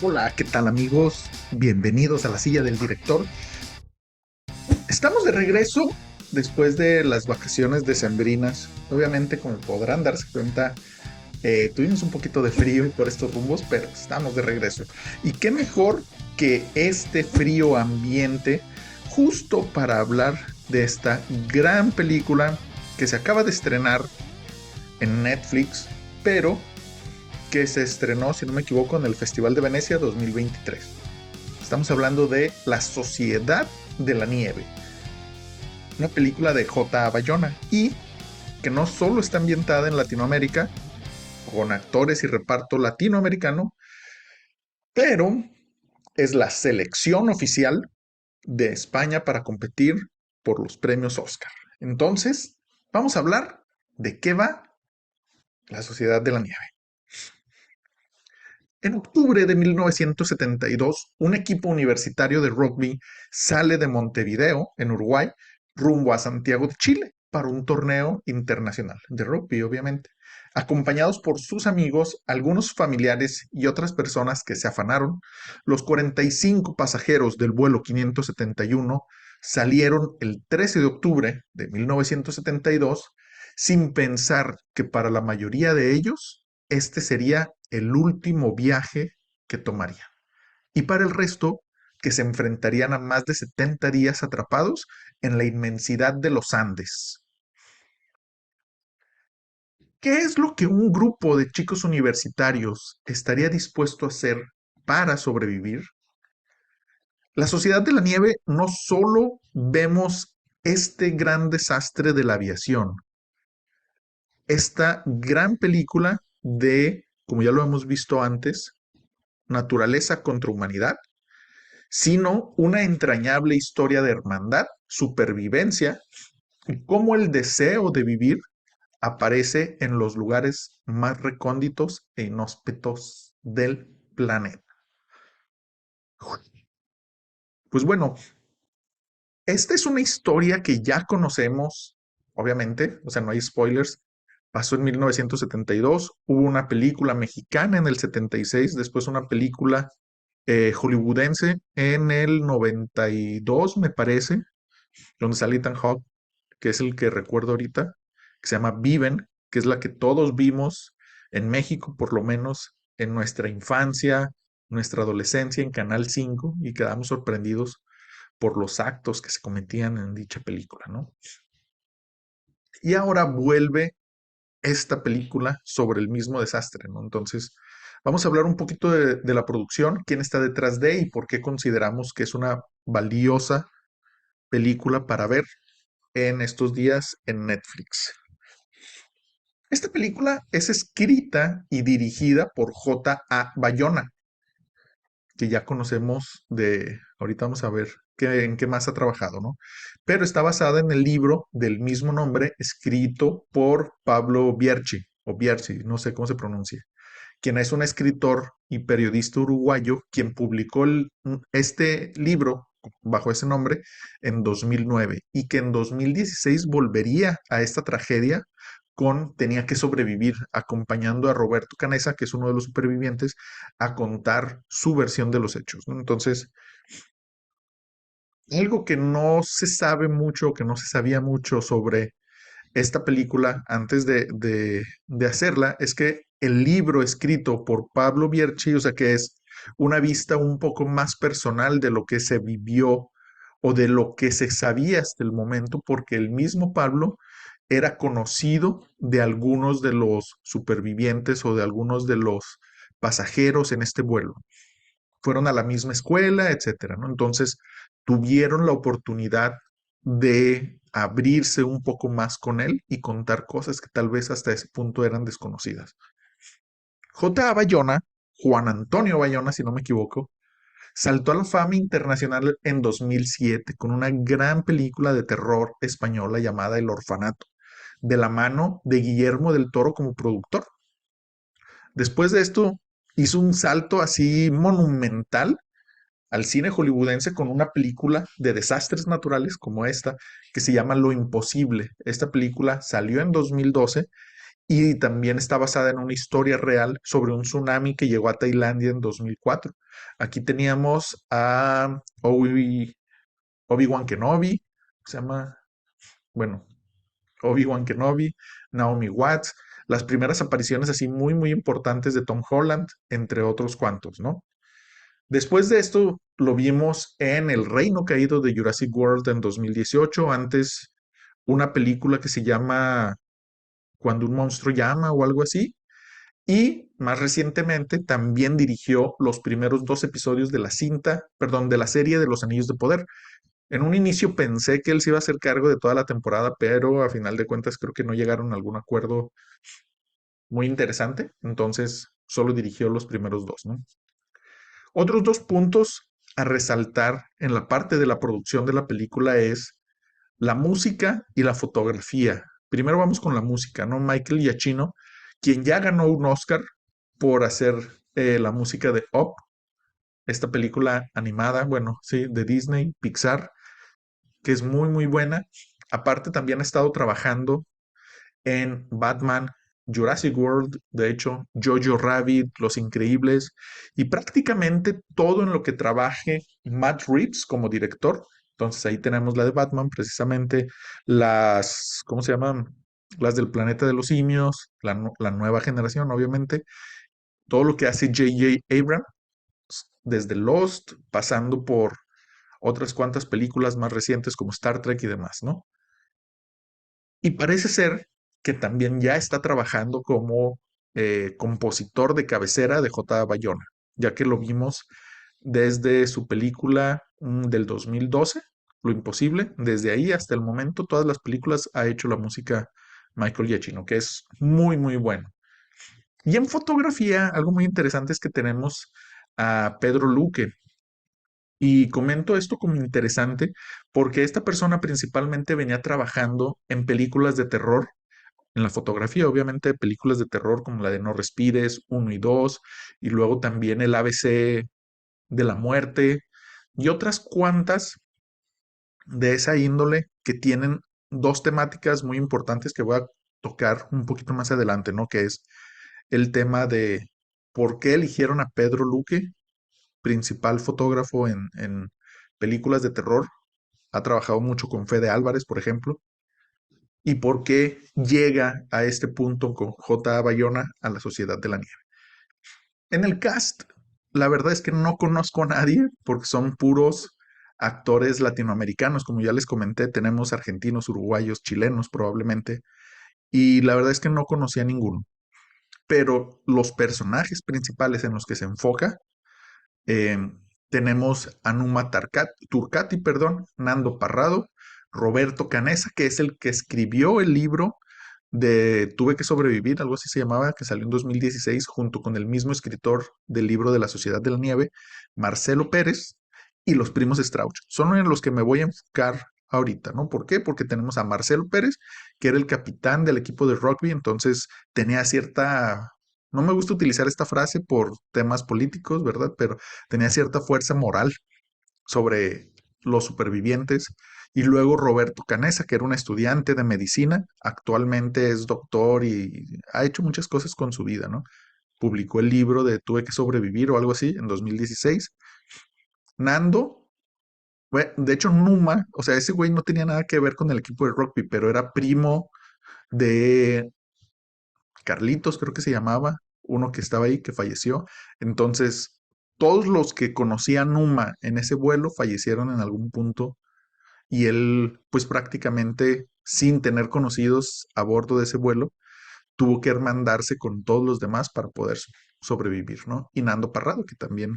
Hola, ¿qué tal amigos? Bienvenidos a la silla del director. Estamos de regreso después de las vacaciones decembrinas. Obviamente, como podrán darse cuenta, tuvimos un poquito de frío por estos rumbos, pero estamos de regreso. Y qué mejor que este frío ambiente justo para hablar de esta gran película que se acaba de estrenar en Netflix, pero que se estrenó, si no me equivoco, en el Festival de Venecia 2023. Estamos hablando de La Sociedad de la Nieve, una película de J. Bayona y que no solo está ambientada en Latinoamérica, con actores y reparto latinoamericano, pero es la selección oficial de España para competir por los premios Oscar. Entonces, vamos a hablar de qué va La Sociedad de la Nieve. En octubre de 1972, un equipo universitario de rugby sale de Montevideo, en Uruguay, rumbo a Santiago de Chile para un torneo internacional de rugby, obviamente, acompañados por sus amigos, algunos familiares y otras personas que se afanaron. Los 45 pasajeros del vuelo 571 salieron el 13 de octubre de 1972 sin pensar que para la mayoría de ellos este sería el último viaje que tomarían. Y para el resto, que se enfrentarían a más de 70 días atrapados en la inmensidad de los Andes. ¿Qué es lo que un grupo de chicos universitarios estaría dispuesto a hacer para sobrevivir? La Sociedad de la Nieve no solo vemos este gran desastre de la aviación, esta gran película de, como ya lo hemos visto antes, naturaleza contra humanidad, sino una entrañable historia de hermandad, supervivencia y cómo el deseo de vivir aparece en los lugares más recónditos e inhóspitos del planeta. Pues bueno, esta es una historia que ya conocemos, obviamente, o sea, no hay spoilers. Pasó en 1972, hubo una película mexicana en el 76, después una película hollywoodense en el 92, me parece, donde sale Ethan Hawke, que es el que recuerdo ahorita, que se llama Viven, que es la que todos vimos en México, por lo menos en nuestra infancia, nuestra adolescencia en Canal 5, y quedamos sorprendidos por los actos que se cometían en dicha película, ¿no? Y ahora vuelve esta película sobre el mismo desastre, ¿no? Entonces, vamos a hablar un poquito de la producción, quién está detrás de y por qué consideramos que es una valiosa película para ver en estos días en Netflix. Esta película es escrita y dirigida por J. A. Bayona, que ya conocemos de, ahorita vamos a ver en qué más ha trabajado, ¿no? Pero está basada en el libro del mismo nombre, escrito por Pablo Bierchi, o Bierchi, no sé cómo se pronuncia, quien es un escritor y periodista uruguayo, quien publicó este libro bajo ese nombre en 2009 y que en 2016 volvería a esta tragedia con Tenía que sobrevivir, acompañando a Roberto Canesa, que es uno de los supervivientes, a contar su versión de los hechos, ¿no? Entonces, algo que no se sabe mucho, que no se sabía mucho sobre esta película antes de hacerla, es que el libro escrito por Pablo Bierchi, o sea que es una vista un poco más personal de lo que se vivió o de lo que se sabía hasta el momento, porque el mismo Pablo era conocido de algunos de los supervivientes o de algunos de los pasajeros en este vuelo. Fueron a la misma escuela, etcétera, ¿no? Entonces tuvieron la oportunidad de abrirse un poco más con él y contar cosas que tal vez hasta ese punto eran desconocidas. J. A. Bayona, Juan Antonio Bayona, si no me equivoco, saltó a la fama internacional en 2007 con una gran película de terror española llamada El Orfanato, de la mano de Guillermo del Toro como productor. Después de esto, hizo un salto así monumental al cine hollywoodense con una película de desastres naturales como esta, que se llama Lo Imposible. Esta película salió en 2012 y también está basada en una historia real sobre un tsunami que llegó a Tailandia en 2004. Aquí teníamos a Obi-Wan Kenobi, se llama, bueno, Obi-Wan Kenobi, Naomi Watts, las primeras apariciones así muy, muy importantes de Tom Holland, entre otros cuantos, ¿no? Después de esto lo vimos en El Reino Caído de Jurassic World en 2018, antes una película que se llama Cuando un monstruo llama o algo así, y más recientemente también dirigió los primeros dos episodios de la cinta, perdón, de la serie de Los Anillos de Poder. En un inicio pensé que él se iba a hacer cargo de toda la temporada, pero a final de cuentas creo que no llegaron a algún acuerdo muy interesante, entonces solo dirigió los primeros dos, ¿no? Otros dos puntos a resaltar en la parte de la producción de la película es la música y la fotografía. Primero vamos con la música, ¿no? Michael Giacchino, quien ya ganó un Oscar por hacer la música de Up, esta película animada, bueno, sí, de Disney, Pixar, que es muy, muy buena. Aparte, también ha estado trabajando en Batman, Jurassic World, de hecho, Jojo Rabbit, Los Increíbles, y prácticamente todo en lo que trabaje Matt Reeves como director. Entonces ahí tenemos la de Batman, precisamente las, ¿cómo se llaman? Las del planeta de los simios, la nueva generación, obviamente. Todo lo que hace J.J. Abrams, desde Lost, pasando por otras cuantas películas más recientes como Star Trek y demás, ¿no? Y parece ser que también ya está trabajando como compositor de cabecera de J. Bayona, ya que lo vimos desde su película del 2012, Lo Imposible. Desde ahí hasta el momento, todas las películas ha hecho la música Michael Giacchino, que es muy, muy bueno. Y en fotografía, algo muy interesante es que tenemos a Pedro Luque. Y comento esto como interesante porque esta persona principalmente venía trabajando en películas de terror, en la fotografía, obviamente, películas de terror como la de No Respires, uno y 2 y luego también el ABC de la muerte, y otras cuantas de esa índole que tienen dos temáticas muy importantes que voy a tocar un poquito más adelante, ¿no? Que es el tema de por qué eligieron a Pedro Luque, principal fotógrafo en películas de terror. Ha trabajado mucho con Fede Álvarez, por ejemplo, y por qué llega a este punto con J. Bayona a la Sociedad de la Nieve. En el cast, la verdad es que no conozco a nadie porque son puros actores latinoamericanos. Como ya les comenté, tenemos argentinos, uruguayos, chilenos probablemente, y la verdad es que no conocía a ninguno. Pero los personajes principales en los que se enfoca, eh, tenemos a Numa Turcati, perdón, Nando Parrado, Roberto Canesa, que es el que escribió el libro de Tuve que sobrevivir, algo así se llamaba, que salió en 2016 junto con el mismo escritor del libro de la Sociedad de la Nieve, Marcelo Pérez, y los primos Strauch. Son en los que me voy a enfocar ahorita, ¿no? ¿Por qué? Porque tenemos a Marcelo Pérez, que era el capitán del equipo de rugby, entonces tenía cierta, no me gusta utilizar esta frase por temas políticos, ¿verdad? Pero tenía cierta fuerza moral sobre los supervivientes. Y luego Roberto Canesa, que era un estudiante de medicina, actualmente es doctor y ha hecho muchas cosas con su vida, ¿no? Publicó el libro de Tuve que sobrevivir o algo así en 2016. Nando, de hecho Numa, o sea, ese güey no tenía nada que ver con el equipo de rugby, pero era primo de Carlitos, creo que se llamaba, uno que estaba ahí, que falleció. Entonces, todos los que conocían Numa en ese vuelo fallecieron en algún punto y él, pues prácticamente sin tener conocidos a bordo de ese vuelo, tuvo que hermandarse con todos los demás para poder sobrevivir, ¿no? Y Nando Parrado, que también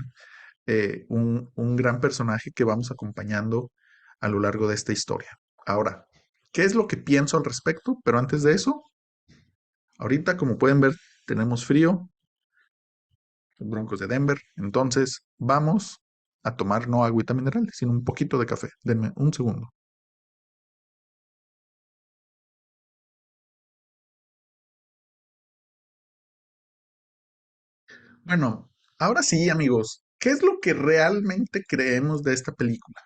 un gran personaje que vamos acompañando a lo largo de esta historia. Ahora, ¿qué es lo que pienso al respecto? Pero antes de eso, ahorita, como pueden ver, tenemos frío, los Broncos de Denver, entonces vamos a tomar no agüita mineral, sino un poquito de café. Denme un segundo. Bueno, ahora sí, amigos, ¿qué es lo que realmente creemos de esta película?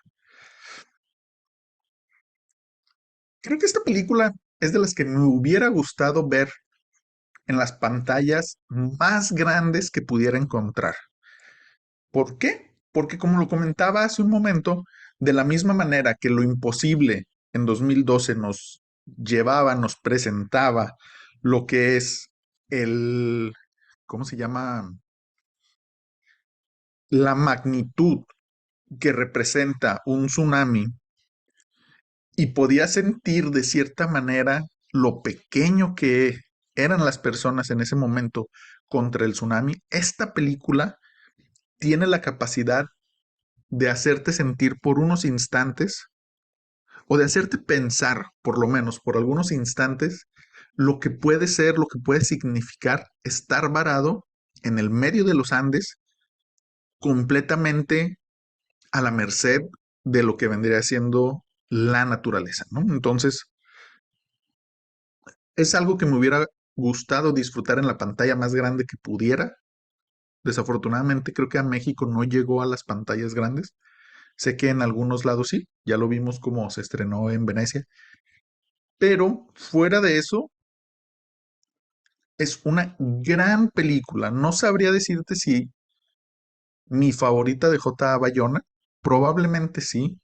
Creo que esta película es de las que me hubiera gustado ver en las pantallas más grandes que pudiera encontrar. ¿Por qué? Porque como lo comentaba hace un momento, de la misma manera que lo imposible en 2012 nos llevaba, nos presentaba lo que es el, ¿cómo se llama? La magnitud que representa un tsunami y podía sentir de cierta manera lo pequeño que eran las personas en ese momento contra el tsunami. Esta película tiene la capacidad de hacerte sentir por unos instantes o de hacerte pensar, por lo menos por algunos instantes, lo que puede ser, lo que puede significar estar varado en el medio de los Andes, completamente a la merced de lo que vendría siendo la naturaleza, ¿no? Entonces, es algo que me hubiera gustado disfrutar en la pantalla más grande que pudiera. Desafortunadamente, creo que a México no llegó a las pantallas grandes. Sé que en algunos lados sí, ya lo vimos como se estrenó en Venecia, pero fuera de eso, es una gran película. No sabría decirte si mi favorita de J. A. Bayona, probablemente sí,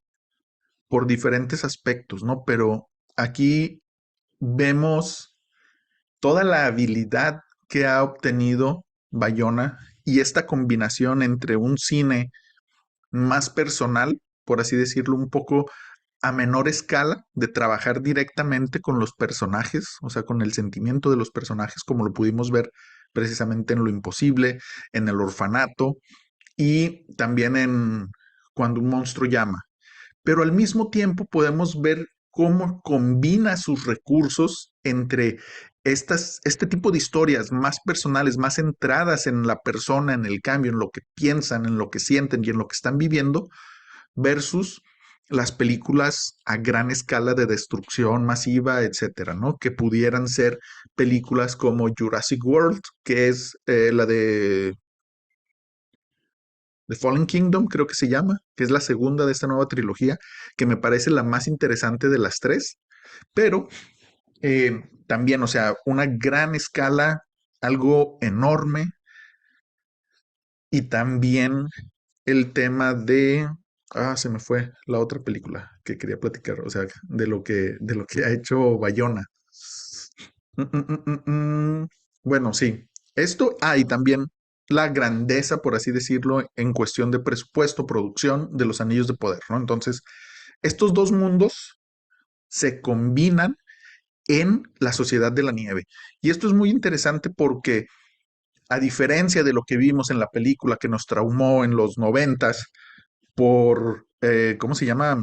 por diferentes aspectos, ¿no? Pero aquí vemos toda la habilidad que ha obtenido Bayona y esta combinación entre un cine más personal, por así decirlo, un poco a menor escala, de trabajar directamente con los personajes, o sea, con el sentimiento de los personajes, como lo pudimos ver precisamente en Lo Imposible, en El Orfanato y también en Cuando un monstruo llama. Pero al mismo tiempo podemos ver cómo combina sus recursos entre este tipo de historias más personales, más centradas en la persona, en el cambio, en lo que piensan, en lo que sienten y en lo que están viviendo, versus las películas a gran escala de destrucción masiva, etcétera, ¿no? Que pudieran ser películas como Jurassic World, que es la de The Fallen Kingdom, creo que se llama, que es la segunda de esta nueva trilogía, que me parece la más interesante de las tres, pero también, o sea, una gran escala, algo enorme, y también el tema de, se me fue la otra película que quería platicar, o sea, de lo que ha hecho Bayona. Mm, mm, mm, mm, mm. Bueno, sí. Esto, y también la grandeza, por así decirlo, en cuestión de presupuesto, producción de los Anillos de Poder, ¿no? Entonces, estos dos mundos se combinan en la Sociedad de la Nieve. Y esto es muy interesante porque, a diferencia de lo que vimos en la película que nos traumó en los noventas por, ¿cómo se llama?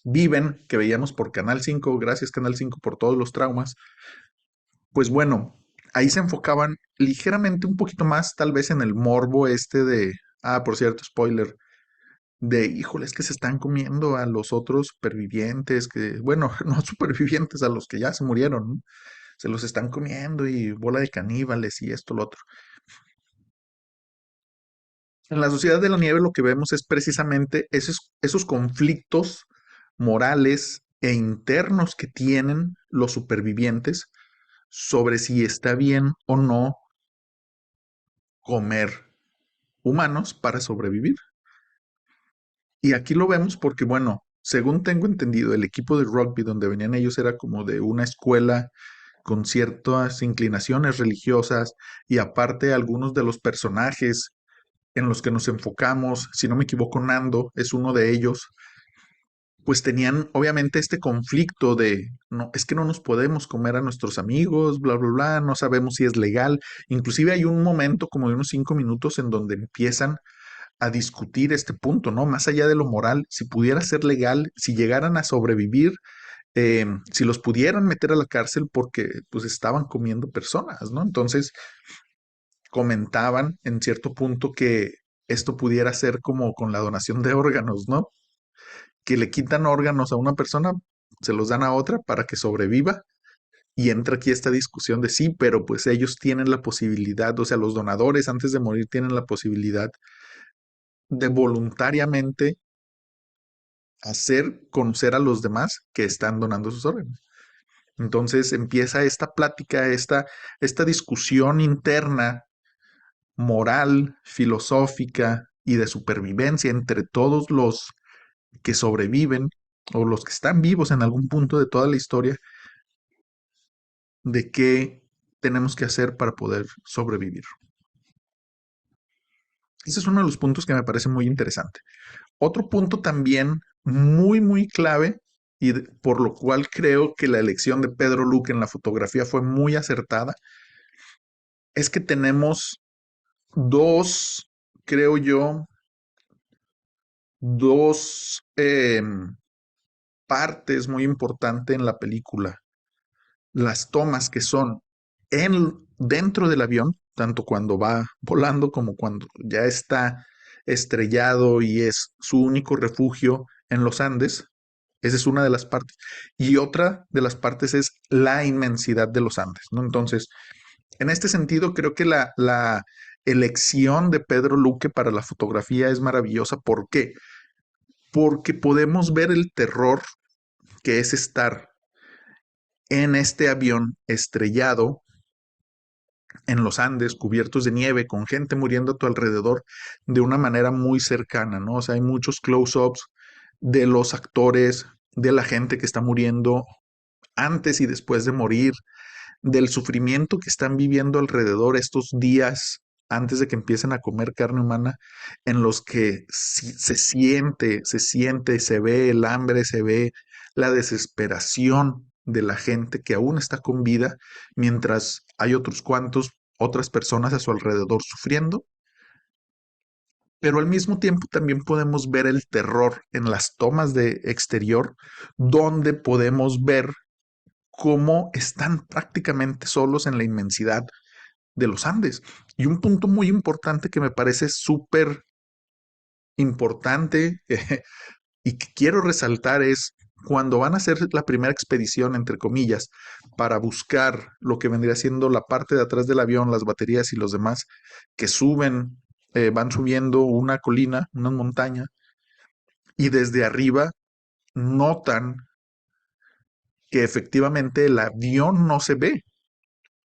Viven, que veíamos por Canal 5, gracias Canal 5 por todos los traumas. Pues bueno, ahí se enfocaban ligeramente un poquito más, tal vez en el morbo este de, por cierto, spoiler, de, híjole, es que se están comiendo a los otros supervivientes, que, bueno, no supervivientes, a los que ya se murieron, ¿no? Se los están comiendo y bola de caníbales y esto, lo otro. En la Sociedad de la Nieve lo que vemos es precisamente esos conflictos morales e internos que tienen los supervivientes sobre si está bien o no comer humanos para sobrevivir. Y aquí lo vemos porque, bueno, según tengo entendido, el equipo de rugby donde venían ellos era como de una escuela con ciertas inclinaciones religiosas y aparte algunos de los personajes en los que nos enfocamos, si no me equivoco, Nando es uno de ellos, pues tenían obviamente este conflicto de, no, es que no nos podemos comer a nuestros amigos, bla, bla, bla, no sabemos si es legal. Inclusive hay un momento como de unos 5 minutos en donde empiezan a discutir este punto, ¿no? Más allá de lo moral, si pudiera ser legal, si llegaran a sobrevivir, si los pudieran meter a la cárcel porque pues estaban comiendo personas, ¿no? Entonces comentaban en cierto punto que esto pudiera ser como con la donación de órganos, ¿no? Que le quitan órganos a una persona, se los dan a otra para que sobreviva. Y entra aquí esta discusión de sí, pero pues ellos tienen la posibilidad, o sea, los donadores antes de morir tienen la posibilidad de voluntariamente hacer conocer a los demás que están donando sus órganos. Entonces empieza esta plática, esta discusión interna, moral, filosófica y de supervivencia entre todos los que sobreviven o los que están vivos en algún punto de toda la historia, de qué tenemos que hacer para poder sobrevivir. Ese es uno de los puntos que me parece muy interesante. Otro punto también muy clave y por lo cual creo que la elección de Pedro Luque en la fotografía fue muy acertada, es que tenemos dos, creo yo, dos partes muy importantes en la película. Las tomas que son dentro del avión, tanto cuando va volando como cuando ya está estrellado y es su único refugio en los Andes. Esa es una de las partes. Y otra de las partes es la inmensidad de los Andes, ¿no? Entonces, en este sentido, creo que la elección de Pedro Luque para la fotografía es maravillosa. ¿Por qué? Porque podemos ver el terror que es estar en este avión estrellado en los Andes, cubiertos de nieve, con gente muriendo a tu alrededor de una manera muy cercana, ¿no? O sea, hay muchos close-ups de los actores, de la gente que está muriendo antes y después de morir, del sufrimiento que están viviendo alrededor estos días antes de que empiecen a comer carne humana, en los que se ve el hambre, se ve la desesperación de la gente que aún está con vida, mientras hay otras personas a su alrededor sufriendo, pero al mismo tiempo también podemos ver el terror en las tomas de exterior, donde podemos ver cómo están prácticamente solos en la inmensidad de los Andes. Y un punto muy importante que me parece súper importante y que quiero resaltar es cuando van a hacer la primera expedición, entre comillas, para buscar lo que vendría siendo la parte de atrás del avión, las baterías y los demás, que van subiendo una colina, una montaña, y desde arriba notan que efectivamente el avión no se ve.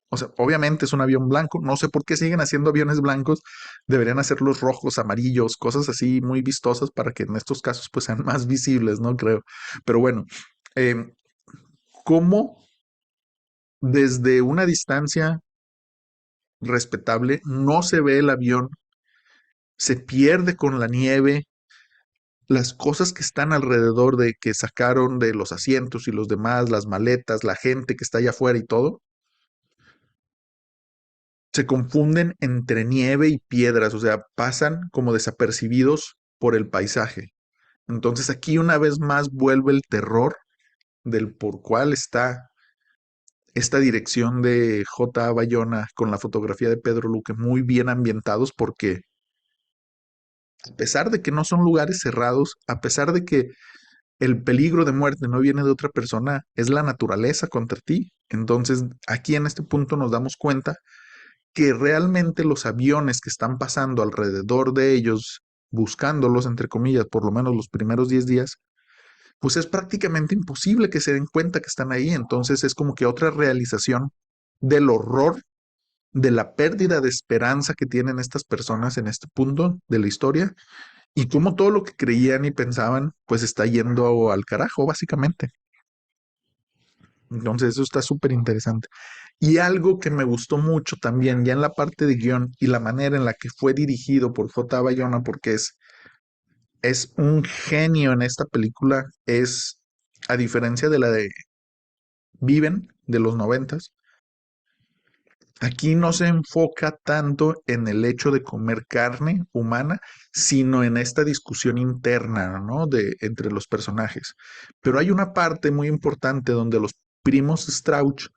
O sea, obviamente es un avión blanco. No sé por qué siguen haciendo aviones blancos. Deberían hacerlos rojos, amarillos, cosas así muy vistosas para que en estos casos pues sean más visibles, ¿no? Creo. Pero bueno, eh, ¿cómo desde una distancia respetable no se ve el avión? Se pierde con la nieve. Las cosas que están alrededor de que sacaron de los asientos y los demás, las maletas, la gente que está allá afuera y todo, se confunden entre nieve y piedras, o sea, pasan como desapercibidos por el paisaje. Entonces aquí una vez más vuelve el terror del por cuál está esta dirección de J. A. Bayona con la fotografía de Pedro Luque muy bien ambientados porque a pesar de que no son lugares cerrados, a pesar de que el peligro de muerte no viene de otra persona, es la naturaleza contra ti. Entonces aquí en este punto nos damos cuenta que realmente los aviones que están pasando alrededor de ellos, buscándolos, entre comillas, por lo menos los primeros 10 días, pues es prácticamente imposible que se den cuenta que están ahí. Entonces es como que otra realización del horror, de la pérdida de esperanza que tienen estas personas en este punto de la historia y cómo todo lo que creían y pensaban, pues está yendo al carajo, básicamente. Entonces eso está súper interesante. Y algo que me gustó mucho también, ya en la parte de guión y la manera en la que fue dirigido por J. Bayona, porque es un genio en esta película, es, a diferencia de la de Viven, de los noventas, aquí no se enfoca tanto en el hecho de comer carne humana, sino en esta discusión interna, ¿no? Entre los personajes. Pero hay una parte muy importante donde los primos Strauch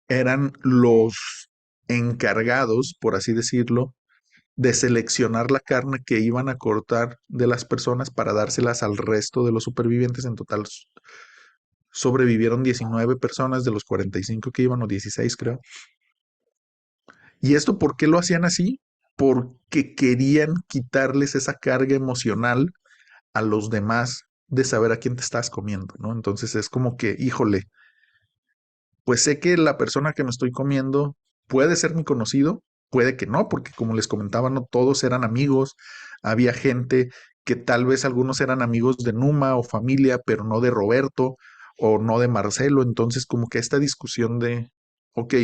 eran los encargados, por así decirlo, de seleccionar la carne que iban a cortar de las personas para dárselas al resto de los supervivientes. En total sobrevivieron 19 personas de los 45 que iban, o 16 creo. ¿Y esto por qué lo hacían así? Porque querían quitarles esa carga emocional a los demás de saber a quién te estás comiendo, ¿no? Entonces es como que, híjole, pues sé que la persona que me estoy comiendo puede ser mi conocido, puede que no, porque como les comentaba, no todos eran amigos, había gente que tal vez algunos eran amigos de Numa o familia, pero no de Roberto o no de Marcelo, entonces como que esta discusión de, ok,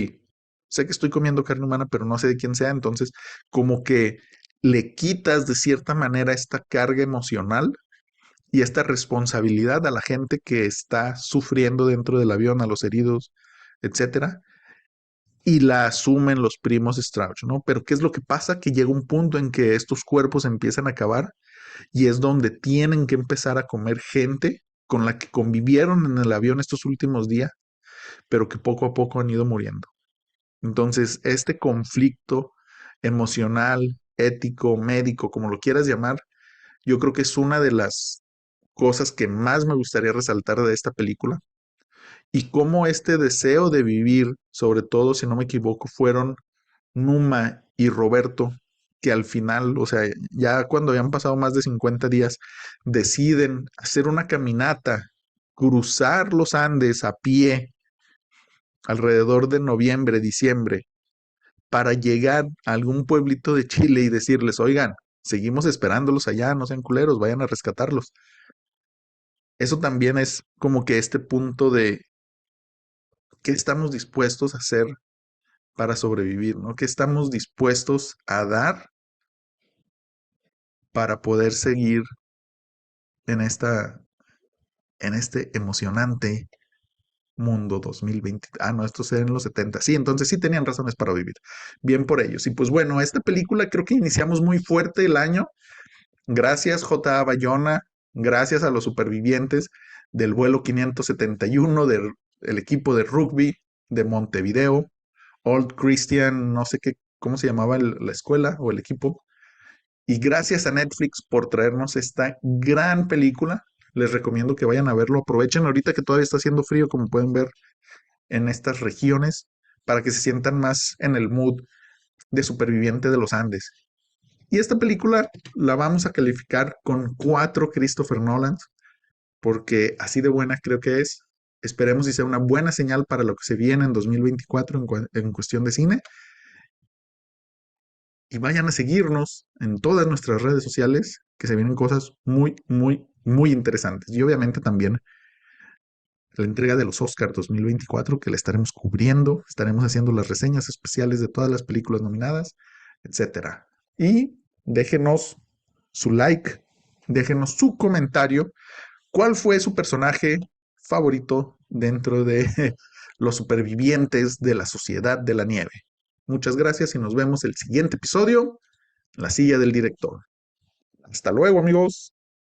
sé que estoy comiendo carne humana, pero no sé de quién sea, entonces como que le quitas de cierta manera esta carga emocional y esta responsabilidad a la gente que está sufriendo dentro del avión, a los heridos, etcétera, y la asumen los primos Strauch, ¿no? Pero ¿qué es lo que pasa? Que llega un punto en que estos cuerpos empiezan a acabar y es donde tienen que empezar a comer gente con la que convivieron en el avión estos últimos días, pero que poco a poco han ido muriendo. Entonces, este conflicto emocional, ético, médico, como lo quieras llamar, yo creo que es una de las cosas que más me gustaría resaltar de esta película y cómo este deseo de vivir, sobre todo si no me equivoco, fueron Numa y Roberto, que al final, o sea, ya cuando habían pasado más de 50 días, deciden hacer una caminata, cruzar los Andes a pie alrededor de noviembre, diciembre, para llegar a algún pueblito de Chile y decirles, oigan, seguimos esperándolos allá, no sean culeros, vayan a rescatarlos. Eso también es como que este punto de qué estamos dispuestos a hacer para sobrevivir, ¿no? ¿Qué estamos dispuestos a dar para poder seguir en en este emocionante mundo 2020? Ah, no, estos eran los 70. Sí, entonces sí tenían razones para vivir. Bien por ellos. Y pues bueno, esta película creo que iniciamos muy fuerte el año. Gracias J. A. Bayona, gracias a los supervivientes del vuelo 571 del equipo de rugby de Montevideo, Old Christian, no sé qué, cómo se llamaba la escuela o el equipo. Y gracias a Netflix por traernos esta gran película. Les recomiendo que vayan a verlo. Aprovechen ahorita que todavía está haciendo frío, como pueden ver en estas regiones, para que se sientan más en el mood de superviviente de los Andes. Y esta película la vamos a calificar con 4 Christopher Nolan, porque así de buena creo que es. Esperemos y sea una buena señal para lo que se viene en 2024 en cuestión de cine. Y vayan a seguirnos en todas nuestras redes sociales, que se vienen cosas muy, muy, muy interesantes. Y obviamente también la entrega de los Oscars 2024, que la estaremos cubriendo, estaremos haciendo las reseñas especiales de todas las películas nominadas, etcétera. Y déjenos su like, déjenos su comentario. ¿Cuál fue su personaje favorito dentro de los supervivientes de la Sociedad de la Nieve? Muchas gracias y nos vemos el siguiente episodio, La silla del director. Hasta luego, amigos.